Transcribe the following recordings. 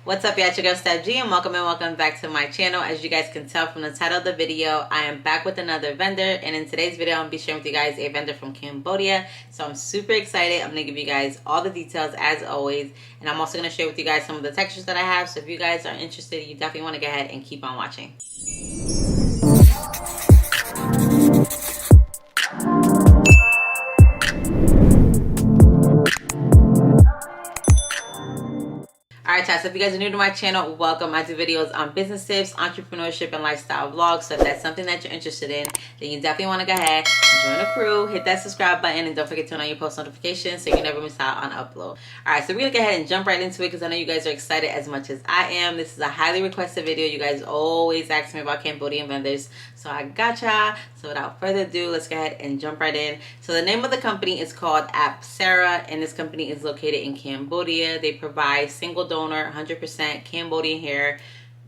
What's up, y'all? It's your girl Steph G, and welcome back to my channel. As you guys can tell from the title of the video, I am back with another vendor, and in today's video I'm going to be sharing with you guys a vendor from Cambodia. So I'm super excited. I'm going to give you guys all the details as always, and I'm also going to share with you guys some of the textures that I have. So if you guys are interested, you definitely want to go ahead and keep on watching. Alright, guys, so if you guys are new to my channel, welcome. I do videos on business tips, entrepreneurship, and lifestyle vlogs. So if that's something that you're interested in, then you definitely want to go ahead, join the crew, hit that subscribe button, and don't forget to turn on your post notifications so you can never miss out on upload. Alright, so we're going to go ahead and jump right into it because I know you guys are excited as much as I am. This is a highly requested video. You guys always ask me about Cambodian vendors, so I gotcha. So without further ado, let's go ahead and jump right in. So the name of the company is called APSARA, and this company is located in Cambodia. They provide single donor, 100% Cambodian hair,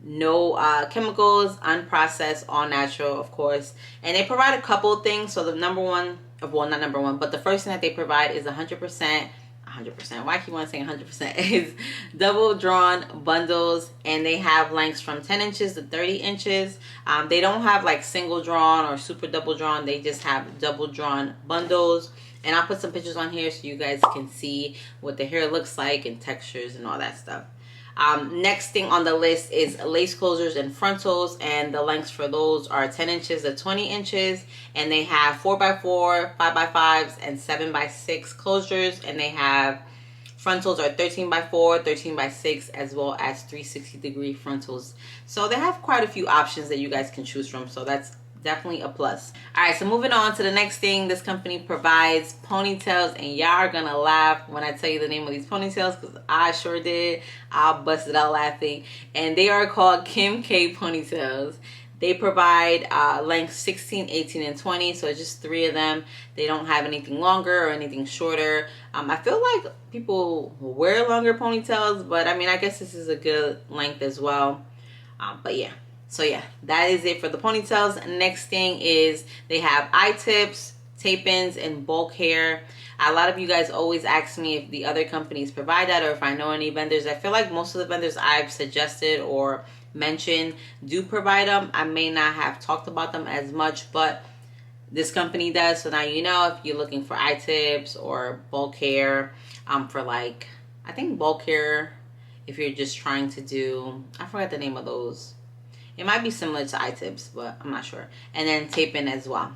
no chemicals, unprocessed, all natural, of course. And they provide a couple of things. So the number one, well, not number one, but the first thing that they provide is 100%. Why I keep on saying 100% is double drawn bundles, and they have lengths from 10 inches to 30 inches. They don't have like single drawn or super double drawn. They just have double drawn bundles, and I'll put some pictures on here so you guys can see what the hair looks like and textures and all that stuff. Next thing on the list is lace closures and frontals, and the lengths for those are 10 inches to 20 inches, and they have 4x4, 5x5s, and 7x6 closures, and they have frontals are 13x4, 13x6, as well as 360-degree frontals. So they have quite a few options that you guys can choose from, so that's definitely a plus. All right, so moving on to the next thing, this company provides ponytails, and y'all are gonna laugh when I tell you the name of these ponytails because I sure did. I busted out laughing, and they are called Kim K ponytails. They provide length 16, 18, and 20, so it's just 3 of them. They don't have anything longer or anything shorter. I feel like people wear longer ponytails, but I mean, I guess this is a good length as well. But yeah. So yeah, that is it for the ponytails. Next thing is they have eye tips, tape-ins, and bulk hair. A lot of you guys always ask me if the other companies provide that or if I know any vendors. I feel like most of the vendors I've suggested or mentioned do provide them. I may not have talked about them as much, but this company does. So now you know if you're looking for eye tips or bulk hair, for like, I think bulk hair, if you're just trying to do, I forgot the name of those. It might be similar to eye tips, but I'm not sure. And then tape in as well.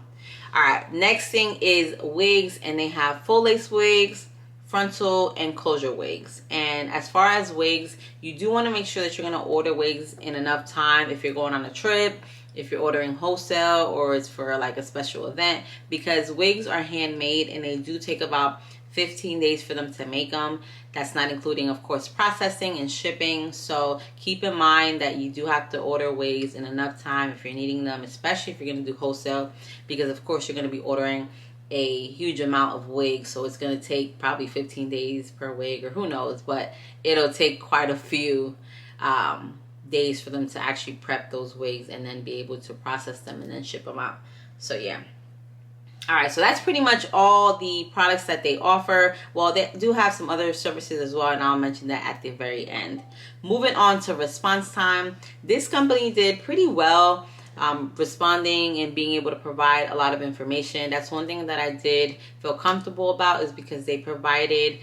All right, next thing is wigs, and they have full lace wigs, frontal, and closure wigs. And as far as wigs, you do want to make sure that you're going to order wigs in enough time if you're going on a trip, if you're ordering wholesale, or it's for like a special event, because wigs are handmade and they do take about 15 days for them to make them. That's not including, of course, processing and shipping. So keep in mind that you do have to order wigs in enough time if you're needing them, especially if you're going to do wholesale, because of course you're going to be ordering a huge amount of wigs. So it's going to take probably 15 days per wig, or who knows, but it'll take quite a few days for them to actually prep those wigs and then be able to process them and then ship them out. So yeah. All right, so that's pretty much all the products that they offer. Well, they do have some other services as well, and I'll mention that at the very end. Moving on to response time. This company did pretty well responding and being able to provide a lot of information. That's one thing that I did feel comfortable about, is because they provided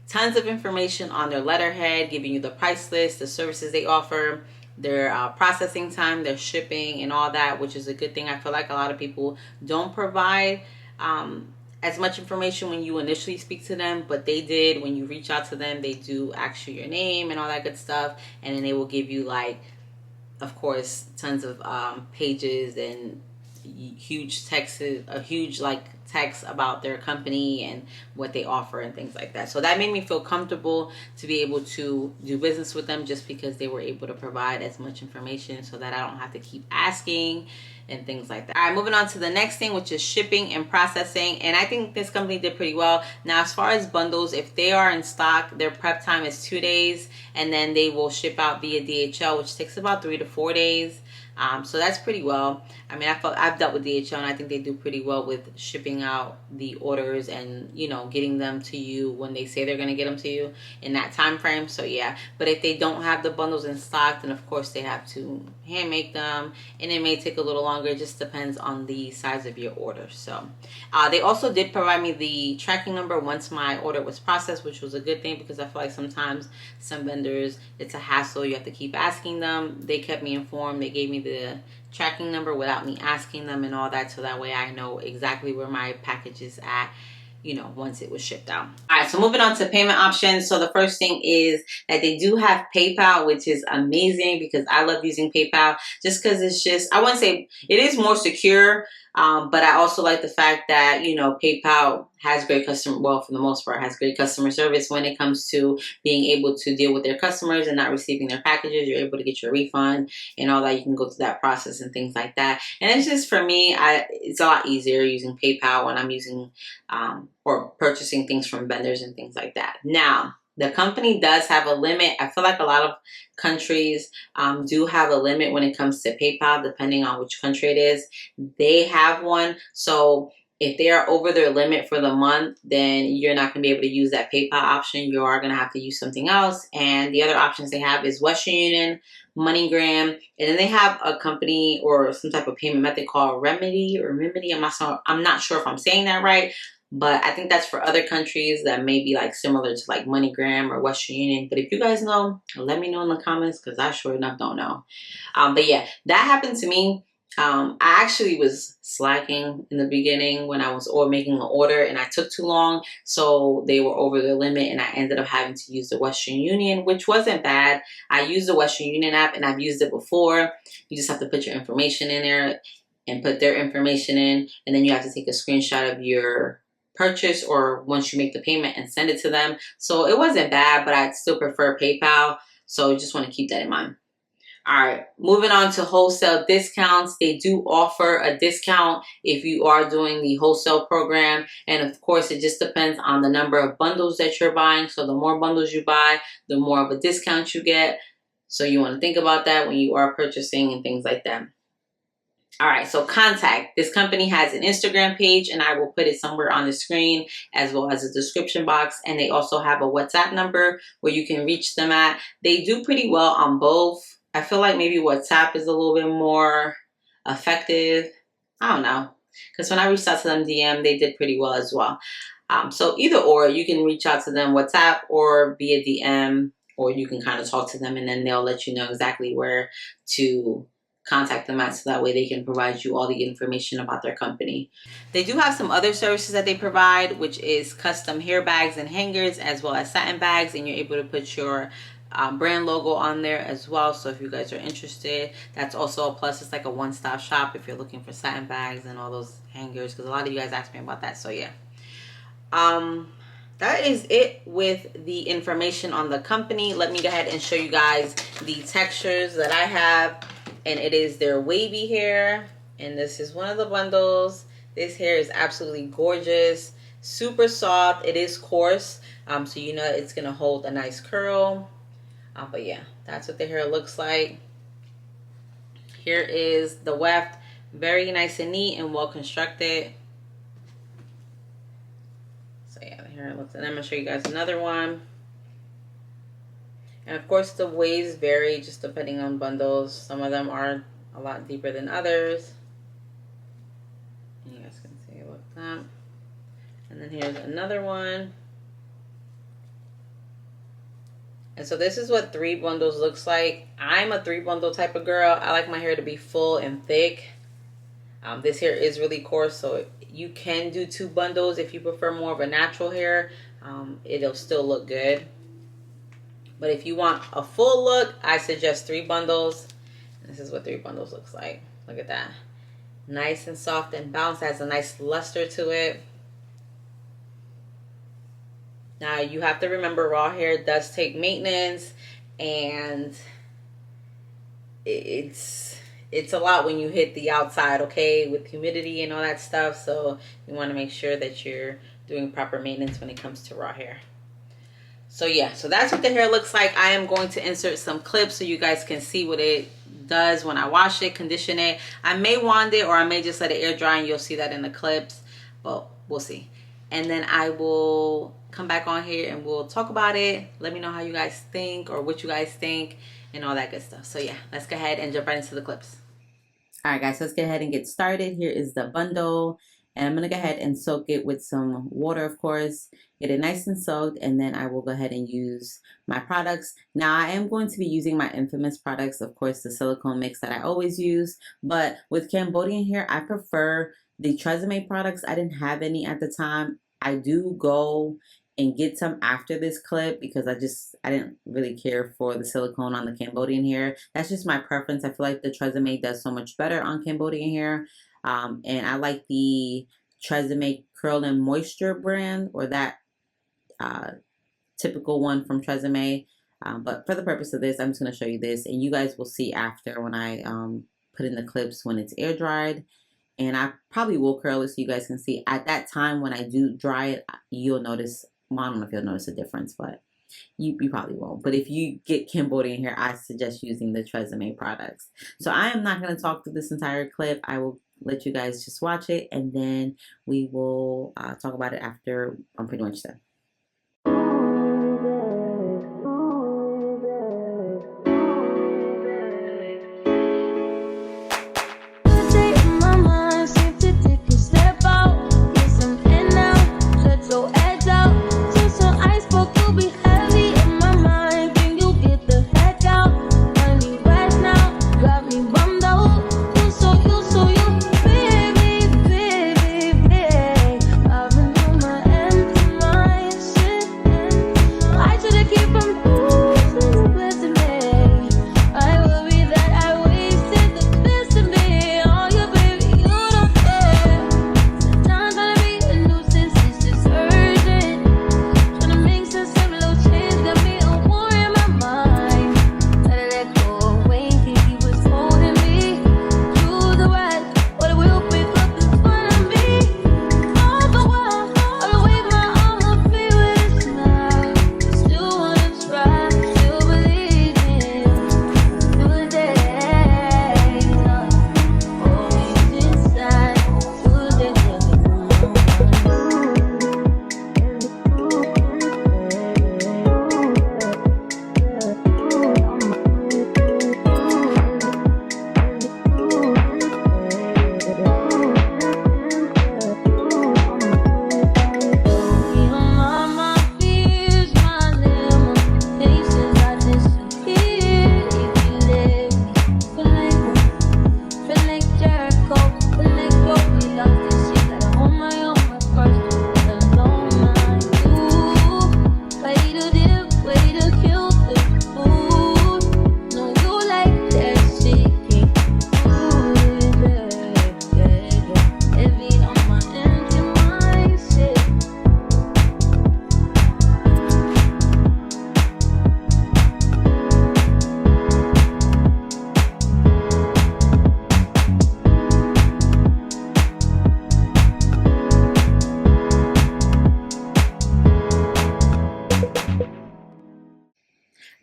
tons of information on their letterhead, giving you the price list, the services they offer, their processing time, their shipping, and all that, which is a good thing. I feel like a lot of people don't provide as much information when you initially speak to them, but they did. When you reach out to them, they do ask you your name and all that good stuff, and then they will give you, like, of course, tons of pages and huge text, a huge like text about their company and what they offer and things like that. So that made me feel comfortable to be able to do business with them, just because they were able to provide as much information so that I don't have to keep asking and things like that. All right, moving on to the next thing, which is shipping and processing. And I think this company did pretty well. Now, as far as bundles, if they are in stock, their prep time is 2 days, and then they will ship out via DHL, which takes about 3 to 4 days. So that's pretty well. I mean, I've dealt with DHL, and I think they do pretty well with shipping out the orders and, you know, getting them to you when they say they're going to get them to you in that time frame. So yeah, but if they don't have the bundles in stock, then of course they have to hand make them, and it may take a little longer. It just depends on the size of your order. So they also did provide me the tracking number once my order was processed, which was a good thing, because I feel like sometimes some vendors, it's a hassle. You have to keep asking them. They kept me informed. They gave me the tracking number without me asking them and all that, so that way I know exactly where my package is at, you know, once it was shipped out. All right, so moving on to payment options. So the first thing is that they do have PayPal, which is amazing because I love using PayPal just because it's just, I wouldn't say it is more secure, but I also like the fact that, you know, PayPal has great customer, well, for the most part, has great customer service when it comes to being able to deal with their customers and not receiving their packages. You're able to get your refund and all that. You can go through that process and things like that. And it's just, for me, it's a lot easier using PayPal when I'm using or purchasing things from vendors and things like that. Now, the company does have a limit. I feel like a lot of countries do have a limit when it comes to PayPal, depending on which country it is. They have one. So if they are over their limit for the month, then you're not going to be able to use that PayPal option. You are going to have to use something else. And the other options they have is Western Union, MoneyGram, and then they have a company or some type of payment method called Remedy or Remedy. I'm not sure if I'm saying that right. But I think that's for other countries that may be like similar to like MoneyGram or Western Union. But if you guys know, let me know in the comments, because I sure enough don't know. But yeah, that happened to me. I actually was slacking in the beginning when I was making an order, and I took too long. So they were over the limit, and I ended up having to use the Western Union, which wasn't bad. I used the Western Union app, and I've used it before. You just have to put your information in there and put their information in, and then you have to take a screenshot of your purchase or once you make the payment and send it to them. So it wasn't bad, but I'd still prefer PayPal. So just want to keep that in mind. All right, moving on to wholesale discounts. They do offer a discount if you are doing the wholesale program. And of course, it just depends on the number of bundles that you're buying. So the more bundles you buy, the more of a discount you get. So you want to think about that when you are purchasing and things like that. All right, so contact. This company has an Instagram page, and I will put it somewhere on the screen as well as a description box. And they also have a WhatsApp number where you can reach them at. They do pretty well on both. I feel like maybe WhatsApp is a little bit more effective. I don't know, because when I reached out to them DM, they did pretty well as well. So either or, you can reach out to them WhatsApp or via DM, or you can kind of talk to them, and then they'll let you know exactly where to contact them at, so that way they can provide you all the information about their company. They do have some other services that they provide, which is custom hair bags and hangers, as well as satin bags, and you're able to put your brand logo on there as well. So if you guys are interested, that's also a plus. It's like a one-stop shop if you're looking for satin bags and all those hangers, because a lot of you guys asked me about that. So yeah, that is it with the information on the company. Let me go ahead and show you guys the textures that I have. And it is their wavy hair, and this is one of the bundles. This hair is absolutely gorgeous, super soft. It is coarse, so you know it's gonna hold a nice curl. But yeah, that's what the hair looks like. Here is the weft, very nice and neat and well constructed. So yeah, the hair looks, and I'm gonna show you guys another one. And of course, the waves vary just depending on bundles. Some of them are a lot deeper than others. You guys can see it like that. And then here's another one. And so this is what 3 bundles looks like. I'm a 3 bundle type of girl. I like my hair to be full and thick. This hair is really coarse, so you can do 2 bundles if you prefer more of a natural hair. It'll still look good. But if you want a full look, I suggest 3 bundles. And this is what 3 bundles looks like. Look at that. Nice and soft and balanced. Has a nice luster to it. Now, you have to remember, raw hair does take maintenance. And it's a lot when you hit the outside, okay, with humidity and all that stuff. So you want to make sure that you're doing proper maintenance when it comes to raw hair. So yeah, so that's what the hair looks like. I am going to insert some clips so you guys can see what it does when I wash it, condition it. I may wand it, or I may just let it air dry, and you'll see that in the clips. But we'll see. And then I will come back on here and we'll talk about it. Let me know how you guys think or what you guys think and all that good stuff. So yeah, let's go ahead and jump right into the clips. All right, guys, so let's get ahead and get started. Here is the bundle. And I'm going to go ahead and soak it with some water, of course. Get it nice and soaked, and then I will go ahead and use my products. Now, I am going to be using my infamous products, of course, the silicone mix that I always use. But with Cambodian hair, I prefer the Tresemme products. I didn't have any at the time. I do go and get some after this clip because I didn't really care for the silicone on the Cambodian hair. That's just my preference. I feel like the Tresemme does so much better on Cambodian hair. And I like the Tresemme Curl and Moisture brand, or that typical one from Tresemme. But for the purpose of this, I'm just going to show you this, and you guys will see after when I put in the clips when it's air dried. And I probably will curl it so you guys can see. At that time when I do dry it, you'll notice, well, I don't know if you'll notice a difference, but you probably won't. But if you get Cambodian hair, I suggest using the Tresemme products. So I am not going to talk through this entire clip. I will let you guys just watch it, and then we will talk about it after I'm pretty much done.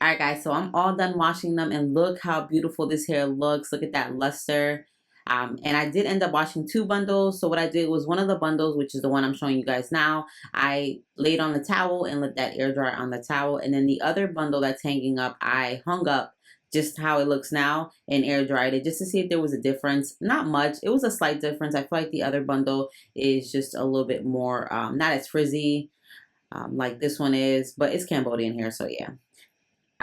Alright guys, so I'm all done washing them, and look how beautiful this hair looks. Look at that luster. And I did end up washing 2 bundles. So what I did was, one of the bundles, which is the one I'm showing you guys now, I laid on the towel and let that air dry on the towel. And then the other bundle that's hanging up, I hung up just how it looks now and air dried it just to see if there was a difference. Not much. It was a slight difference. I feel like the other bundle is just a little bit more, not as frizzy like this one is, but it's Cambodian hair, so yeah.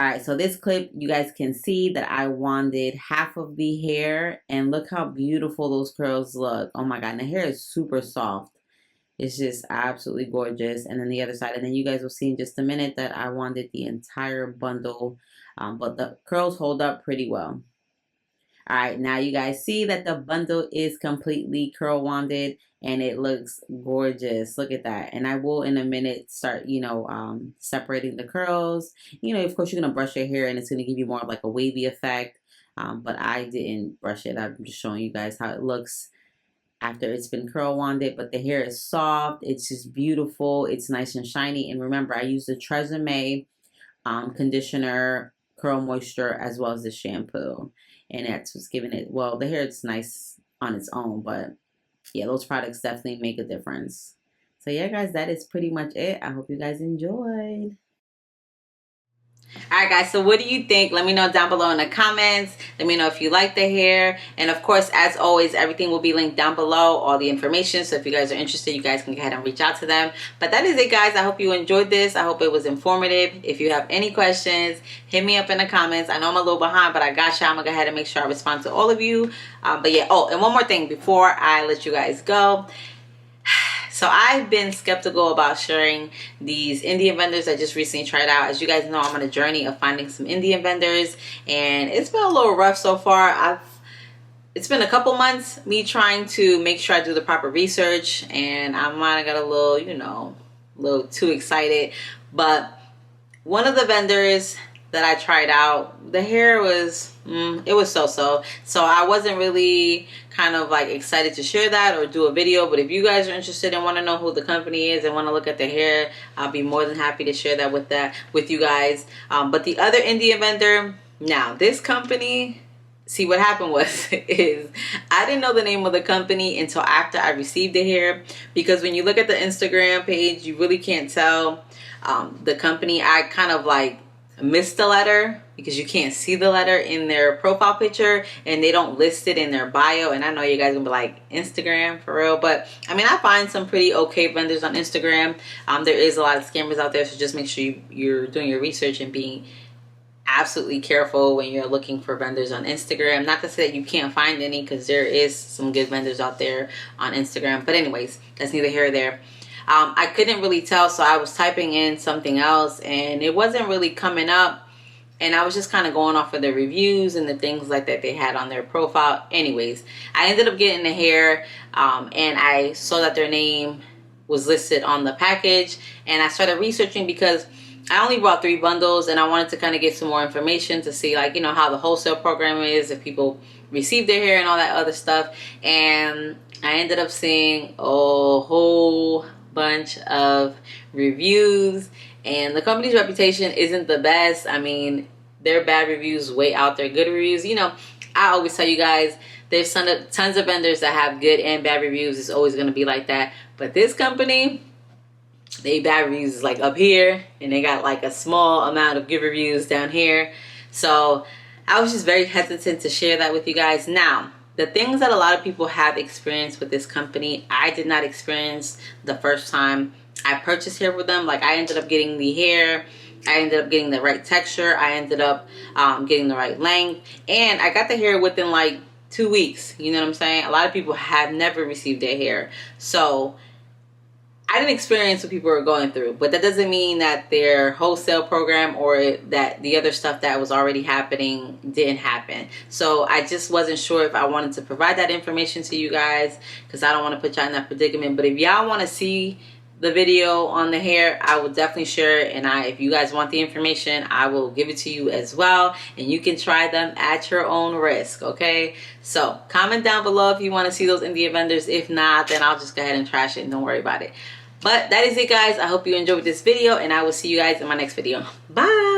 Alright, so this clip, you guys can see that I wanded half of the hair, and look how beautiful those curls look. Oh my god, and the hair is super soft. It's just absolutely gorgeous. And then the other side, and then you guys will see in just a minute that I wanded the entire bundle, but the curls hold up pretty well. Alright, now you guys see that the bundle is completely curl wanded, and it looks gorgeous. Look at that. And I will in a minute start, separating the curls. Of course you're going to brush your hair, and it's going to give you more of like a wavy effect. But I didn't brush it. I'm just showing you guys how it looks after it's been curl wanded. But the hair is soft. It's just beautiful. It's nice and shiny. And remember, I used the Tresemme conditioner, curl moisture, as well as the shampoo. And that's what's giving it, well, the hair is nice on its own, but yeah, those products definitely make a difference. So yeah, guys, that is pretty much it. I hope you guys enjoyed. Alright guys, so what do you think? Let me know down below in the comments. Let me know if you like the hair. And of course, as always, everything will be linked down below, all the information. So if you guys are interested, you guys can go ahead and reach out to them. But that is it, guys. I hope you enjoyed this. I hope it was informative. If you have any questions, hit me up in the comments. I know I'm a little behind, but I got you. I'm going to go ahead and make sure I respond to all of you. But yeah, oh, and one more thing before I let you guys go. So I've been skeptical about sharing these Indian vendors I just recently tried out. As you guys know, I'm on a journey of finding some Indian vendors, and it's been a little rough so far. It's been a couple months me trying to make sure I do the proper research, and I might have got a little, you know, a little too excited. But one of the vendors that I tried out, the hair was, it was so-so. So I wasn't really kind of like excited to share that or do a video. But if you guys are interested and want to know who the company is and want to look at the hair, I'll be more than happy to share that with you guys. But the other Indian vendor, now this company, see what happened was is I didn't know the name of the company until after I received the hair, because when you look at the Instagram page, you really can't tell the company. I kind of like missed the letter because you can't see the letter in their profile picture, and they don't list it in their bio. And I know you guys gonna be like, Instagram for real? But I mean, I find some pretty okay vendors on Instagram. There is a lot of scammers out there, so just make sure you're doing your research and being absolutely careful when you're looking for vendors on Instagram. Not to say that you can't find any, because there is some good vendors out there on Instagram. But anyways, that's neither here or there. I couldn't really tell, so I was typing in something else and it wasn't really coming up, and I was just kind of going off of the reviews and the things like that they had on their profile. Anyways, I ended up getting the hair, and I saw that their name was listed on the package, and I started researching because I only bought 3 bundles, and I wanted to kind of get some more information to see, like, you know, how the wholesale program is, if people receive their hair and all that other stuff. And I ended up seeing a whole bunch of reviews, and the company's reputation isn't the best. I mean, their bad reviews way out their good reviews. You know, I always tell you guys, there's tons of vendors that have good and bad reviews. It's always going to be like that. But this company, they bad reviews is like up here, and they got like a small amount of good reviews down here. So I was just very hesitant to share that with you guys. Now, the things that a lot of people have experienced with this company, I did not experience the first time I purchased hair with them. Like, I ended up getting the hair, I ended up getting the right texture, I ended up getting the right length, and I got the hair within like 2 weeks. You know what I'm saying? A lot of people have never received their hair. So I didn't experience what people were going through, but that doesn't mean that their wholesale program or that the other stuff that was already happening didn't happen. So I just wasn't sure if I wanted to provide that information to you guys, because I don't want to put y'all in that predicament. But if y'all want to see the video on the hair, I will definitely share it. And if you guys want the information, I will give it to you as well, and you can try them at your own risk. Okay, so comment down below if you want to see those Indian vendors. If not, then I'll just go ahead and trash it and don't worry about it. But that is it, guys. I hope you enjoyed this video, and I will see you guys in my next video. Bye.